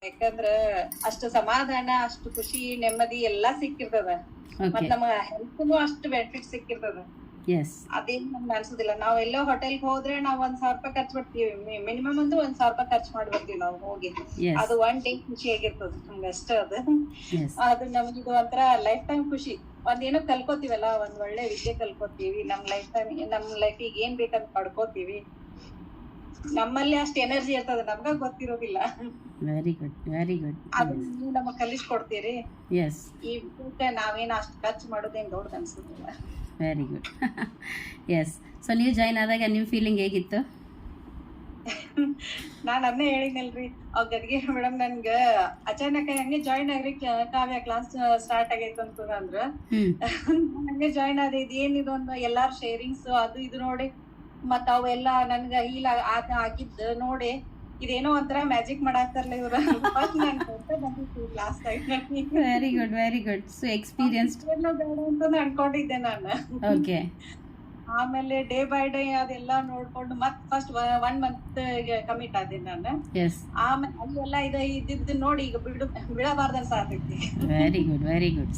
ಯಾಕಂದ್ರ ಅಷ್ಟು ಸಮಾಧಾನ, ಅಷ್ಟು ಖುಷಿ, ನೆಮ್ಮದಿ ಎಲ್ಲಾ ಸಿಕ್ಕಿರ್ತದ. ಮತ್ ಓಕೆ. ನಮ ಹೆಲ್ತ್ನು ಅಷ್ಟು ಬೆನಿಫಿಟ್ ಸಿಕ್ಕಿರ್ತದ. ಎಸ್. ಅದೇನ್ ನಮ್ಗೆ ಅನ್ಸುದಿಲ್ಲ. ನಾವ್ ಎಲ್ಲೋ ಹೋಟೆಲ್ಗೆ ಹೋದ್ರೆ ನಾವ್ 1,000 ರೂಪಾಯಿ ಖರ್ಚು ಮಾಡ್ತೀವಿ. ಮಿನಿಮಮ್ ಅಂದ್ರೆ 1,000 ರೂಪಾಯಿ ಖರ್ಚು ಮಾಡಿ ಬರ್ತೀವಿ ನಾವು ಹೋಗಿ. ಎಸ್. ಅದು ಒನ್ ಡೇ ಖುಷಿ ಆಗಿರ್ತದ ನಮ್ಗೆ ಅಷ್ಟ. ಅದು ಎಸ್. ಅದು ನಮ್ಗೆ ಒಂಥರ ಲೈಫ್ ಟೈಮ್ ಖುಷಿ. ಒಂದೇನೋ ಕಲ್ಕೋತೀವಲ್ಲ, ಒಂದ್ ಒಳ್ಳೆ ವಿದ್ಯೆ ಕಲ್ಕೋತೀವಿ. ನಮ್ ಲೈಫಿಗೆ ಏನ್ ಬೇಕಂತ ಪಡ್ಕೋತೀವಿ. ನಮ್ಮಲ್ಲಿ ಅಷ್ಟು ಎನರ್ಜಿ ಇರ್ತದ, ನಮ್ಗ ಗೊತ್ತಿರೋದಿಲ್ಲ. Very good, very good. ಅದು ನೀವು ನಮಗ್ ಕಲಿಸ್ಕೊಡ್ತೀರಿ. ಎಸ್. ಈ ವಿದ್ಯೆಗೆ ನಾವೇನ್ ಅಷ್ಟು ಖರ್ಚು ಮಾಡೋದೇನ್ ದೊಡ್ಡದು ಅನ್ಸುದಿಲ್ಲ. Very good. ಎಸ್. ಸೊ ನೀವು ಜಾಯ್ನ್ ಆದಾಗ ನಿಮ್ಮ ಫೀಲಿಂಗ್ ಹೇಗಿತ್ತು? ನಾನ್ ಅದನ್ನೇ ಹೇಳಿದ್ನಲ್ರಿ, ಗದ್ಗೆ ಮೇಡಮ್ ನನ್ಗ ಅಚಾನಕ್ ಹಂಗೆ ಜಾಯಿನ್ ಆಗ್ರಿ ಕಾವ್ಯ ಕ್ಲಾಸ್ ಸ್ಟಾರ್ಟ್ ಆಗೈತೆ ಅಂತ ಅಂದ್ರ ಹಂಗೆ ಜಾಯಿನ್ ಆದ. ಇದೇನಿದು ಅಂತ ಎಲ್ಲಾರು ಶೇರಿಂಗ್ಸ್ ಅದು ಇದು ನೋಡಿ, ಮತ್ತ ಅವೆಲ್ಲಾ ನನ್ಗ ಹೀಲ್ ಆಗಿದ್ದ ನೋಡಿ ಇದೇನೋ ಒಂಥರ ಮ್ಯಾಜಿಕ್ ಮಾಡಾಕ್ತಾರಲ್ಲ ಇವ್ರ. ಫಸ್ಟ್ ನಾನ್ ಬಂದಿತ್ತು class very good, very good. So experienced. ಬೇಡ ಅಂತ ಅನ್ಕೊಂಡಿದ್ದೆ ನಾನು. ಓಕೆ. ಆಮೇಲೆ ಡೇ ಬೈ ಡೇ ಅದೆಲ್ಲ ನೋಡ್ಕೊಂಡು ಮತ್ ಫಸ್ಟ್ 1 ಮಂತ್ ಕಮಿಟ್ ಆದೆ ನಾನು. ಎಸ್. ಆಮೇಲೆ ಅಲ್ಲೆಲ್ಲ ಇದ್ದಿದ್ದು ನೋಡಿ ಈಗ ಬಿಡಬಾರ್ದು ಅನ್ಸಾತೈತಿ. Very good, very good.